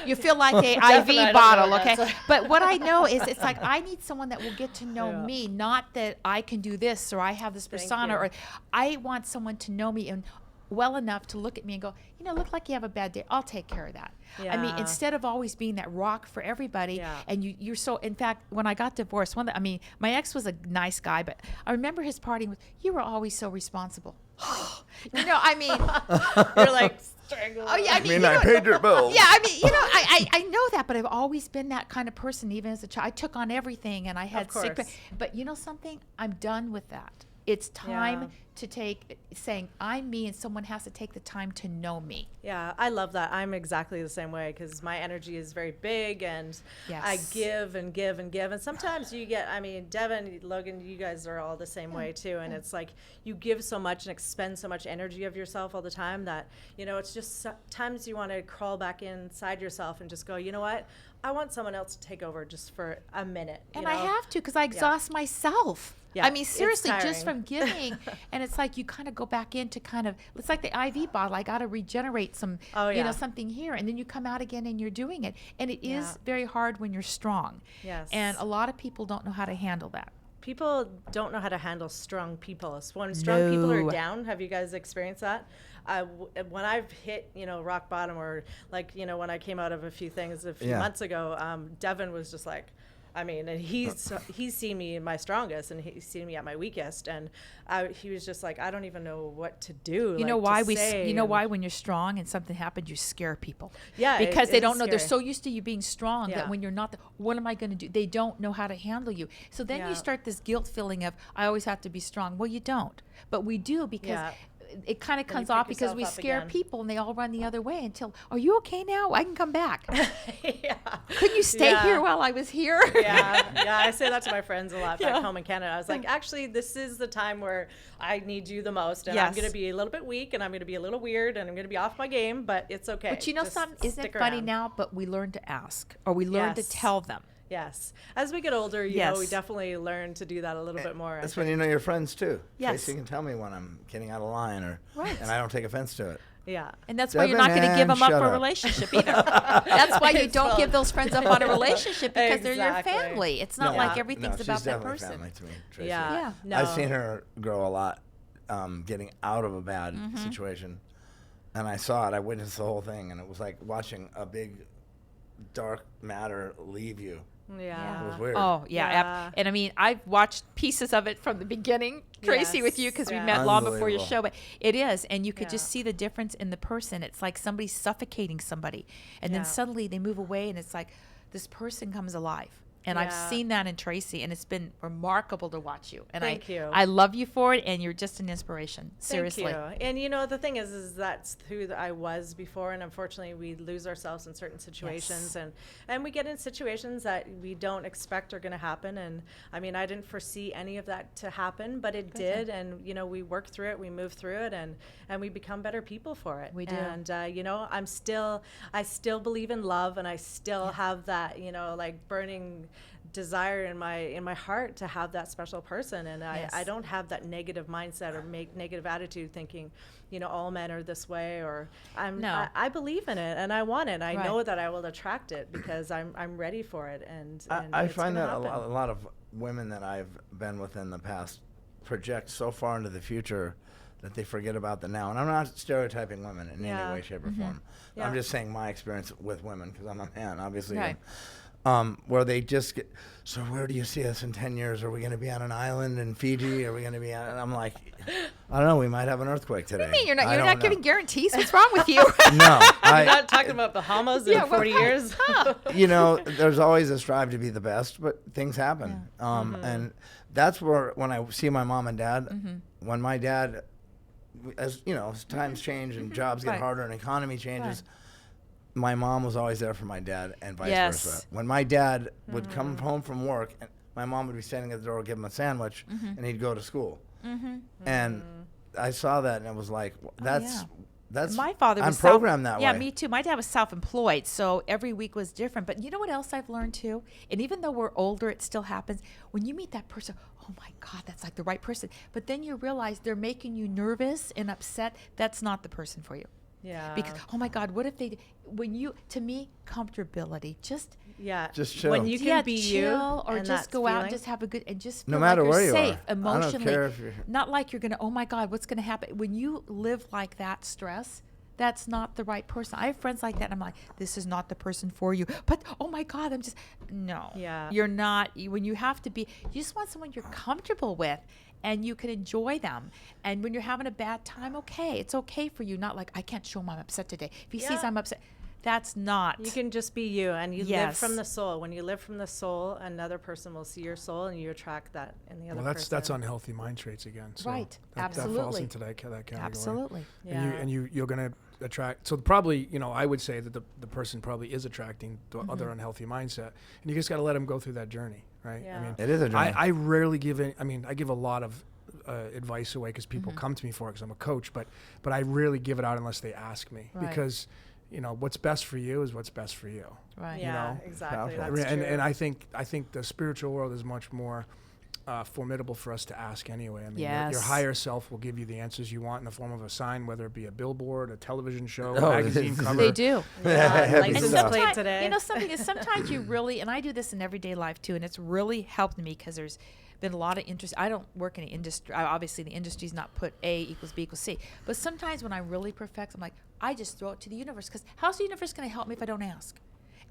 You feel like a IV bottle, okay? But what I know is it's like I need someone that will get to know me, not that I can do this or I have this persona, you. or I want someone to know me and well enough to look at me and go, look like you have a bad day. I'll take care of that. I mean, Yeah. instead of always being that rock for everybody, Yeah. and you're so. In fact, when I got divorced, my ex was a nice guy, but I remember his parting with, "You were always so responsible." I mean, You're like strangled. oh yeah, I mean, I paid your bills. yeah, I mean, I know that, but I've always been that kind of person. Even as a child, I took on everything, and I had sick. course. But you know something? I'm done with that. It's time to saying I'm me, and someone has to take the time to know me. Yeah, I love that. I'm exactly the same way, because my energy is very big, and I Yes. give and give and give. And sometimes you get, Devin, Logan, you guys are all the same way too. And it's like you give so much and expend so much energy of yourself all the time that, it's just times you want to crawl back inside yourself and just go, you know what? I want someone else to take over just for a minute. And I have to, because I exhaust myself. Yeah, I mean, it's seriously, just tiring. from giving. And it's like you kind of go back into it's like the IV bottle. I got to regenerate some, something here. And then you come out again and you're doing it. And it is very hard when you're strong. Yes. And a lot of people don't know how to handle that. People don't know how to handle strong people. When strong people are No. down, have you guys experienced that? When I've hit, rock bottom, or like, when I came out of a few things a few months ago, Devin was just like, I mean, and he's seen me in my strongest, and he's seen me at my weakest, and he was just like, I don't even know what to do. You know why why when you're strong and something happens, you scare people. Yeah, because they don't know. scary. They're so used to you being strong Yeah. that when you're not, what am I going to do? They don't know how to handle you. So then Yeah. you start this guilt feeling of I always have to be strong. Well, you don't, but we do because. Yeah. It kind of Then you comes pick off because yourself we up scare again. people and they all run the other way until, are you okay now? I can come back. Yeah. Couldn't you stay Yeah. here while I was here? Yeah, I say that to my friends a lot back Yeah. home in Canada. I was like, actually, this is the time where I need you the most, and I'm Yes. going to be a little bit weak, and I'm going to be a little weird, and I'm going to be off my game, but it's okay. But you know Just something? Isn't it stick funny around. now? But we learn to ask or we learn to Yes. tell them. Yes. As we get older, you know, Yes. we definitely learn to do that a little bit more. That's when you know your friends too. Yes. Tracy can tell me when I'm getting out of line, Right. and I don't take offense to it. Yeah. And that's why you're not going to give Devin, them up shut for a up. relationship either. That's why you It's don't fun. give those friends up on a relationship because they're your Exactly. family. It's not No, like yeah. everything's no, about she's that definitely person. family to me, Tracy. Yeah. Yeah. No. I've seen her grow a lot, getting out of a bad Mm-hmm. situation, and I saw it. I witnessed the whole thing, and it was like watching a big, dark matter leave you. Yeah. It was weird. Oh, yeah. Yeah. And I mean, I've watched pieces of it from the beginning, Tracy, with you Yes, because we yeah. met long before your Unbelievable. show. But it is. And you could just Yeah. see the difference in the person. It's like somebody suffocating somebody. And Yeah. then suddenly they move away and it's like this person comes alive. And I've Yeah. seen that in Tracy, and it's been remarkable to watch you. And Thank you. I love you for it, and you're just an inspiration. Seriously. Thank you. And you know, the thing is that's who I was before, and unfortunately we lose ourselves in certain situations, and we get in situations that we don't expect are going to happen. And I mean, I didn't foresee any of that to happen, but it did. And you know, we work through it, we move through it, and we become better people for it. We do. And you know, I still believe in love, and I still have that, you know, like burning desire in my heart to have that special person. And Yes. I don't have that negative mindset or negative attitude thinking, you know, all men are this way, or No. I believe in it and I want it. I Right. know that I will attract it because I'm ready for it. And I it's find gonna that a happen. lot of women that I've been with in the past project so far into the future that they forget about the now. And I'm not stereotyping women in Yeah. any way, shape, or form. Yeah. I'm just saying my experience with women because I'm a man, obviously. Right. Where they just get, so where do you see us in 10 years? Are we going to be on an island in Fiji? Are we going to be on, and I'm like, I don't know, we might have an earthquake today. What do you mean? You're I not don't know. giving guarantees? What's wrong with you? No. You're not talking about Bahamas in Yeah, well, 40 right. years. You know, there's always a strive to be the best, but things happen. And that's where, when I see my mom and dad, when my dad, as you know, as times change and jobs get Right. harder and economy changes, my mom was always there for my dad and vice Yes. versa. When my dad would come home from work, and my mom would be standing at the door, give him a sandwich, and he'd go to school. And I saw that, and it was like, that's My father I'm was programmed that Yeah, way. me too. My dad was self-employed, so every week was different. But you know what else I've learned too? And even though we're older, it still happens. When you meet that person, oh my God, that's like the right person. But then you realize they're making you nervous and upset. That's not the person for you. Yeah. Because, oh my God, what if they, when you, to me, comfortability, just yeah. Just chill. When you can be you chill or and just that go out and feeling. just have a good, and just No feel matter like where you're you safe are. I don't emotionally. care if you're- Not like you're going to, oh my God, what's going to happen? When you live like that stress, that's not the right person. I have friends like that, and I'm like, this is not the person for you. But, oh my God, I'm just, no. Yeah. You're not, when you have to be, you just want someone you're comfortable with and you can enjoy them. And when you're having a bad time, okay, it's okay for you. Not like, I can't show him I'm upset today. If he sees Yeah. I'm upset, that's not. You can just be you, and you live Yes. from the soul. When you live from the soul, another person will see your soul, and you attract that in the other Well, person. that's unhealthy mind traits again. So Right. That falls Absolutely. into that category. Absolutely. Yeah. And you're going to attract. So probably, you know, I would say that the person probably is attracting the other unhealthy mindset, and you just got to let them go through that journey, right? Yeah. I mean, It is a journey. I rarely give in. I mean, I give a lot of advice away because people come to me for it because I'm a coach, but I rarely give it out unless they ask me Right. because, you know, what's best for you is what's best for you. Right. Yeah, know, exactly. powerful. That's true. And I think the spiritual world is much more formidable for us to ask anyway. I mean, your Yes. higher self will give you the answers you want in the form of a sign, whether it be a billboard, a television show, Oh, a magazine cover. They do. Yeah, Heavy license stuff. plate today. You know, something is sometimes you really, and I do this in everyday life too, and it's really helped me because there's been a lot of interest. I don't work in an industry. Obviously, the industry's not put A equals B equals C. But sometimes when I really perfect, I'm like, I just throw it to the universe because how's the universe going to help me if I don't ask?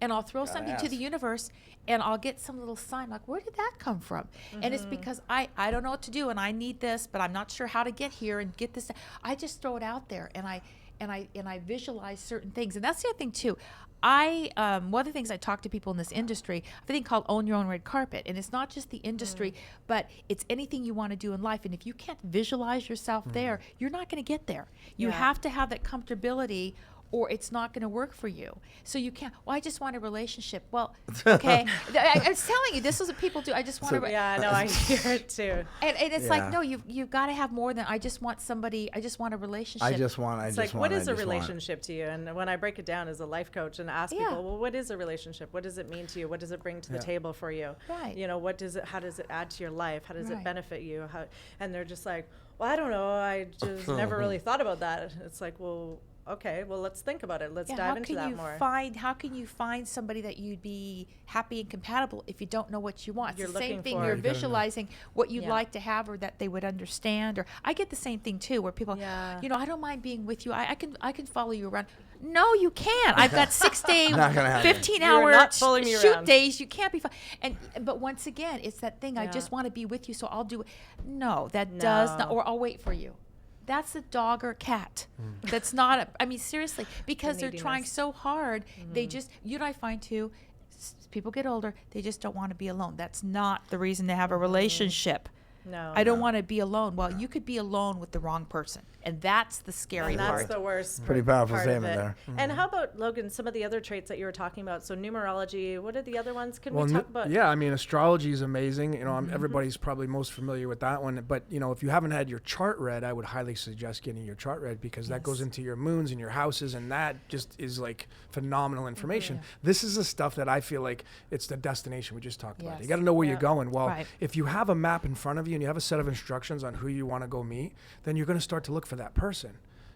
and I'll throw something to the universe, and I'll get some little sign like, where did that come from? And it's because I don't know what to do, and I need this, but I'm not sure how to get here and get this. I just throw it out there, and I visualize certain things. And that's the other thing too. One of the things I talk to people in this industry, I have a thing called Own Your Own Red Carpet. And it's not just the industry, but it's anything you want to do in life. And if you can't visualize yourself there, you're not going to get there. You have to have that comfortability, or it's not going to work for you. So you can't, well, I just want a relationship. Well, okay. I was telling you, this is what people do. I just want Yeah, no, I hear it too. And it's like, no, you've got to have more than, I just want somebody, I just want a relationship. What is a relationship to you? And when I break it down as a life coach and ask people, well, what is a relationship? What does it mean to you? What does it bring to the table for you? Right. You know, how does it add to your life? How does it benefit you? And they're just like, well, I don't know. I just never really thought about that. It's like, well, okay, well, let's think about it. Let's dive into that more. How can you find somebody that you'd be happy and compatible if you don't know what you want? It's the same thing. You're visualizing what you'd like to have, or that they would understand. Or I get the same thing too, where people, you know, I don't mind being with you. I can follow you around. No, you can't. I've got 6-day, 15-hour shoot days. You can't be. But once again, it's that thing. I just want to be with you, so I'll do it. No, that does not. Or I'll wait for you. That's a dog or a cat. That's not I mean, seriously, because they're trying so hard. They just, I find too, people get older, they just don't want to be alone. That's not the reason to have a relationship. No. I don't want to be alone. Well, you could be alone with the wrong person. And that's the scary part. That's the worst. Pretty powerful statement there. And how about, Logan, some of the other traits that you were talking about? So numerology, what are the other ones? Can we talk about? Yeah, I mean, astrology is amazing. You know, everybody's probably most familiar with that one. But, you know, if you haven't had your chart read, I would highly suggest getting your chart read, because that goes into your moons and your houses, and that just is like phenomenal information. This is the stuff that I feel like it's the destination we just talked about. You got to know where you're going. Well, if you have a map in front of you and you have a set of instructions on who you want to go meet, then you're going to start to look for that person.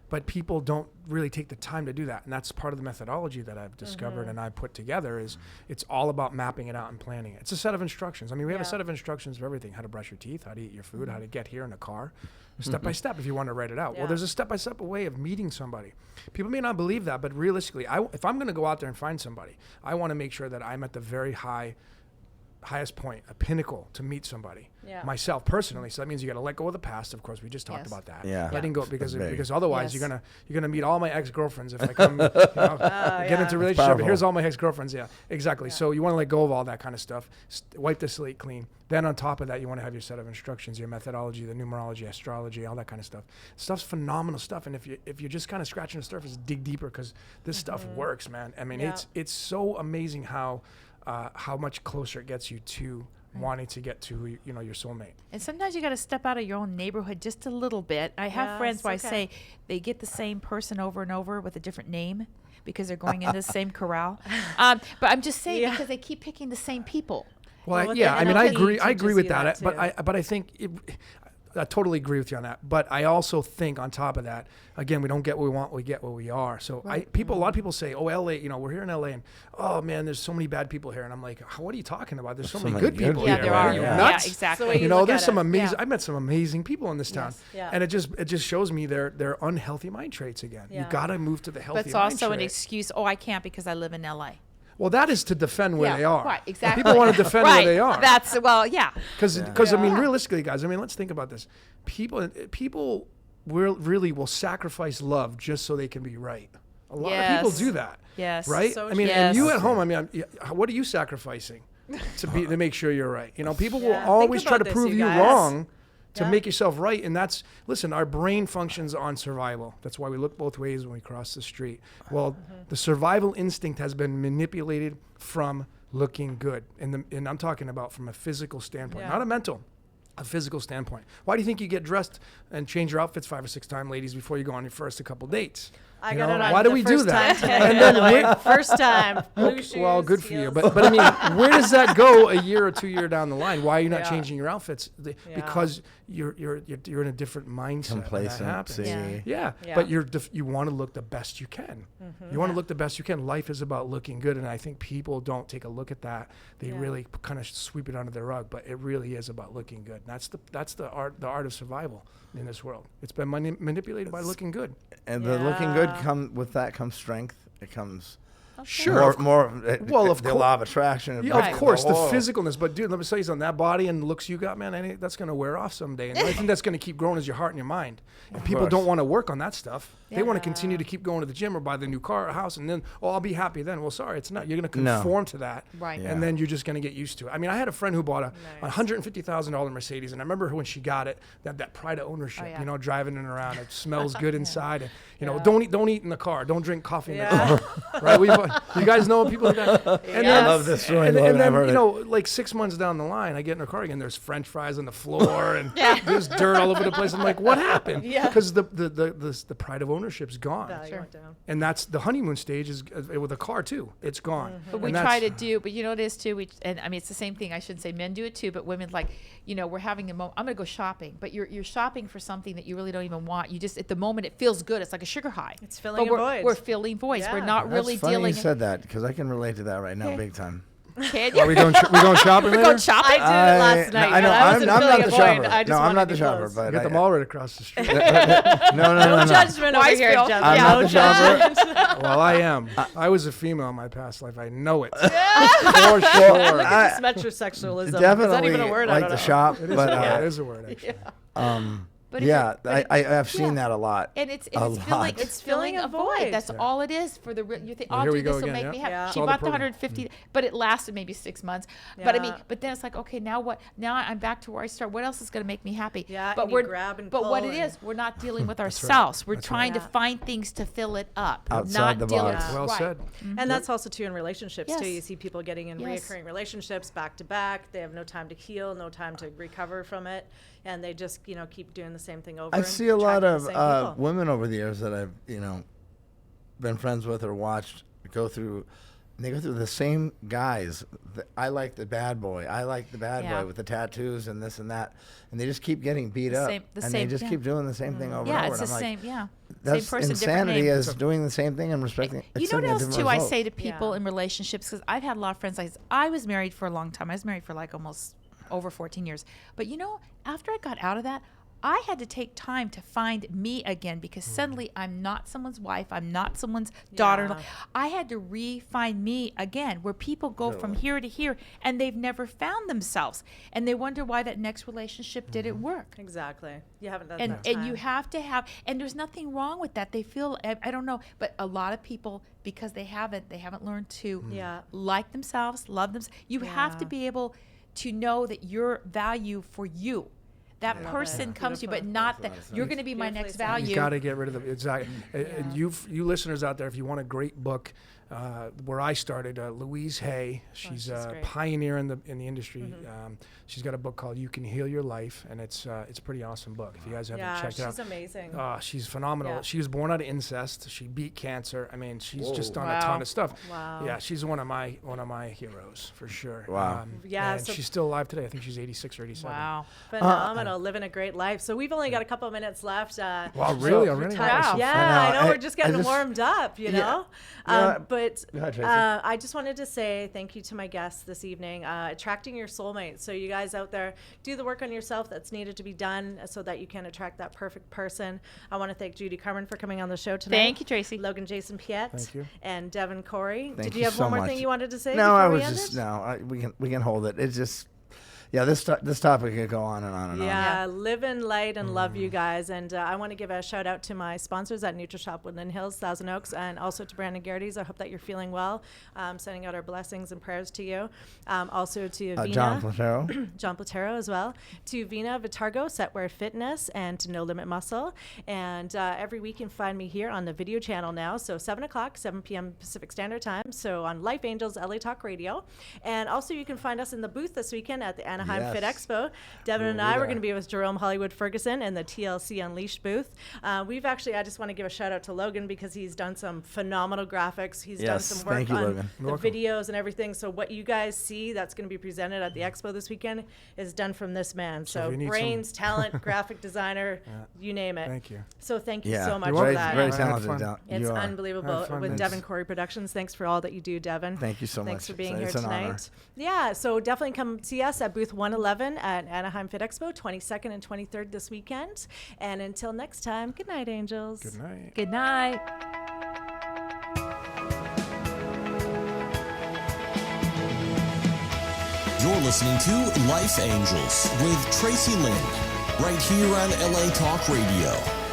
But people don't really take the time to do that. And that's part of the methodology that I've discovered and I put together is it's all about mapping it out and planning it. It's a set of instructions. I mean, we have a set of instructions for everything: how to brush your teeth, how to eat your food, how to get here in a car, step by step if you want to write it out. Well, there's a step-by-step way of meeting somebody. People may not believe that, but realistically, if I'm going to go out there and find somebody, I want to make sure that I'm at the very highest point, a pinnacle to meet somebody. Myself personally. So that means you got to let go of the past. Of course, we just talked about that. Letting go, because otherwise you're gonna meet all my ex-girlfriends if I come get into a relationship. Here's all my ex-girlfriends. Yeah, exactly. So you want to let go of all that kind of stuff. Wipe the slate clean. Then on top of that, you want to have your set of instructions, your methodology, the numerology, astrology, all that kind of stuff. Stuff's phenomenal stuff. And if you're just kind of scratching the surface, dig deeper, because this stuff works, man. I mean, it's so amazing how much closer it gets you to wanting to get to your soulmate. And sometimes you got to step out of your own neighborhood just a little bit. I have friends where I say they get the same person over and over with a different name because they're going into the same corral. But I'm just saying because they keep picking the same people. Well, I mean, I agree with that. But I think I totally agree with you on that. But I also think on top of that, again, we don't get what we want, we get what we are. So a lot of people say, oh, LA, we're here in LA, and oh man, there's so many bad people here. And I'm like, what are you talking about? There's so many good people here. There are. Nuts? Yeah, exactly. There's some amazing, I met some amazing people in this town. And it just shows me their unhealthy mind traits again. You got to move to the healthy mind But it's also an excuse, I can't because I live in LA. Well, that is to defend where they are. Right, exactly. People want to defend where they are. Because I mean, realistically, guys, I mean, let's think about this. People will sacrifice love just so they can be right. A lot of people do that. Yes. Right? So I mean, and you at home, I mean, what are you sacrificing to make sure you're right? People will always try to prove you wrong to make yourself right. And listen, our brain functions on survival. That's why we look both ways when we cross the street. Well, the survival instinct has been manipulated from looking good. And I'm talking about from a physical standpoint, not a mental, a physical standpoint. Why do you think you get dressed and change your outfits 5 or 6 times, ladies, before you go on your first couple dates? I got it on why do we do that? And then first time, blue shoes. Well, good for you. But I mean, where does that go a year or 2 years down the line? Why are you not changing your outfits? Because you're in a different mindset. Complacency. Yeah. But you want to look the best you can. You want to look the best you can. Life is about looking good, and I think people don't take a look at that. They really kind of sweep it under the rug, but it really is about looking good. And that's the art of survival in this world. It's been manipulated by looking good. And the looking good comes strength. It comes Sure. More. Well, of the course. law of attraction. Yeah, of course, the whole- physicalness. But dude, let me tell you something. That body and looks you got, man, that's going to wear off someday. And I think that's going to keep growing as your heart and your mind. And people course. don't want to work on that stuff. They want to Yeah. continue to keep going to the gym or buy the new car or house, and then, I'll be happy then. Well, sorry, it's not. You're going to conform to that. Right. And then you're just going to get used to it. I mean, I had a friend who bought a Nice. $150,000 Mercedes, and I remember when she got it, that pride of ownership, yeah. you know, driving it around. It smells good inside. And, you know, Yeah. don't eat in the car. Don't drink coffee in the Yeah. car. Right? You guys know people like that. And Yes. I love this story. and, Logan. and I've then, heard you it. know, like 6 months down the line, I get in her car again. There's French fries on the floor and there's dirt all over the place. I'm like, what happened? Yeah. Because the pride of ownership's gone. Value went down. And that's the honeymoon stage is with a car too. It's gone. But we And try that's- to do, but you know what it is too. And I mean, it's the same thing. I shouldn't say men do it too, but women like, you know, we're having a moment. I'm gonna go shopping, but you're shopping for something that you really don't even want. You just at the moment it feels good. It's like a sugar high. It's filling but a void. We're filling voids. We're Yeah. not That's really funny dealing. you said that because I can relate to that right now, big time. Can Are you? we going shopping We're later? going shopping. I did it last night. I know. but I I'm wasn't not filling the a void. shopper. I just No, I'm wanted not to the be shopper, close. but Get them all right across the street. no. No judgment over Wise here, Bill. Justin. I'm No not the shopper. judgment. Well, I am. I was a female in my past life. I know it. For Well, sure. Look at this metrosexualism. Is that Definitely even a word? I like don't the know. shop, It is, but it is a word, actually. But if yeah, it- but I've seen yeah. that a lot. And it's A filling lot. it's filling a void. That's all it is for the you think Well, I'll here do we go this will again, make me yeah. happy. Yeah. She All the bought the program. 150, but it lasted maybe 6 months. But I mean, Yeah. but then it's like, okay, now what? Now I'm back to where I started. What else is going to make me happy? Yeah, but and you grab and but what pull it and- is, we're not dealing with ourselves. We're That's trying right. to Yeah. find things to fill it up, Outside not the dealing. box. Well right. said. And that's also too in relationships too. Yes. You see people getting in Yes. reoccurring relationships back to back. They have no time to heal, no time to recover from it, and they just keep doing the same thing over. I and see a lot attracting the of same people. women over the years that I've been friends with or watched go through. They go through the same guys. I like the bad boy. I like the bad Yeah. boy with the tattoos and this and that, and they just keep getting beat The up, same- the and same- they just yeah. keep doing the same thing over Yeah, and over. it's and the I'm same. like, Yeah, that's same person, insanity different name. as doing the same thing and respecting. You know what expecting a else different too? I result. say to people Yeah. in relationships because I've had a lot of friends. I was married for a long time. I was married for like almost over 14 years. But after I got out of that, I had to take time to find me again because suddenly I'm not someone's wife. I'm not someone's daughter. Yeah. I had to re-find me again, where people go from here to here and they've never found themselves, and they wonder why that next relationship didn't work. Exactly. You haven't done And that and you time. have to have, and there's nothing wrong with that. They feel, I don't know, but a lot of people, because they haven't learned to Yeah. like themselves, love them. You have to Yeah. be able to know that your value for you. That love person it. comes to you, but Beautiful. not that you're going to be my Beautifully next said. value. You got to get rid of the exactly. And you listeners out there, if you want a great book, where I started, Louise Hay, she's a great. pioneer in the industry. She's got a book called "You Can Heal Your Life," and it's a pretty awesome book. If you guys haven't Yeah, checked it out, she's amazing. she's phenomenal. Yeah. She was born out of incest. She beat cancer. I mean, she's just done a Wow. ton of stuff. Wow. Yeah, she's one of my heroes for sure. Wow. Yeah, and so- she's still alive today. I think she's 86 or 87. Wow. Phenomenal, living a great life. So we've only got a couple of minutes left. Wow, really? Already? Wow. Wow. Yeah, I I know. know. We're I- just I getting just- warmed up, you Yeah. know? Yeah. But Go ahead, Tracy. I just wanted to say thank you to my guests this evening. Attracting your soulmate. So you guys out there, do the work on yourself that's needed to be done so that you can attract that perfect person. I want to thank Judy Carmen for coming on the show tonight. Thank you, Tracy. Logan Jason Piet. Thank you. And Devin Corey. Thank Did you have so one more much. thing you wanted to say No, before I we was ended? just we can hold it. It's just this topic could go on and on and on. Yeah, live in light and love you guys. And I want to give a shout out to my sponsors at NutriShop Woodland Hills, Thousand Oaks, and also to Brandon Garrity's. I hope that you're feeling well. Sending out our blessings and prayers to you. Also to Vina. John Platero. John Platero as well, to Vina Vitargo, Setwear Fitness, and to No Limit Muscle. And every week you can find me here on the video channel now. So 7 o'clock, 7 p.m. Pacific Standard Time. So on Life Angels LA Talk Radio. And also you can find us in the booth this weekend at the Anaheim Fit Yes. Expo. Devin and We'll I be were there. going to be with Jerome Hollywood Ferguson in the TLC Unleashed booth. I just want to give a shout out to Logan because he's done some phenomenal graphics. He's done Yes, some work thank you, on Logan. the You're welcome. videos and everything. So what you guys see that's going to be presented at the expo this weekend is done from this man. So So if you need brains, talent, graphic designer, you name it. Thank you. So thank you Yeah, so much You're for very, that. very I had talented. fun. You It's are. unbelievable Have fun. with Thanks. Devin Corey Productions. Thanks for all that you do, Devin. Thank you so Thanks much. for being It's- here it's an honor. tonight. Yeah, so definitely come see us at booth 111 at Anaheim Fit Expo, 22nd and 23rd this weekend. And until next time, good night, angels. Good night. Good night. You're listening to Life Angels with TRACI LYNN, right here on LA Talk Radio.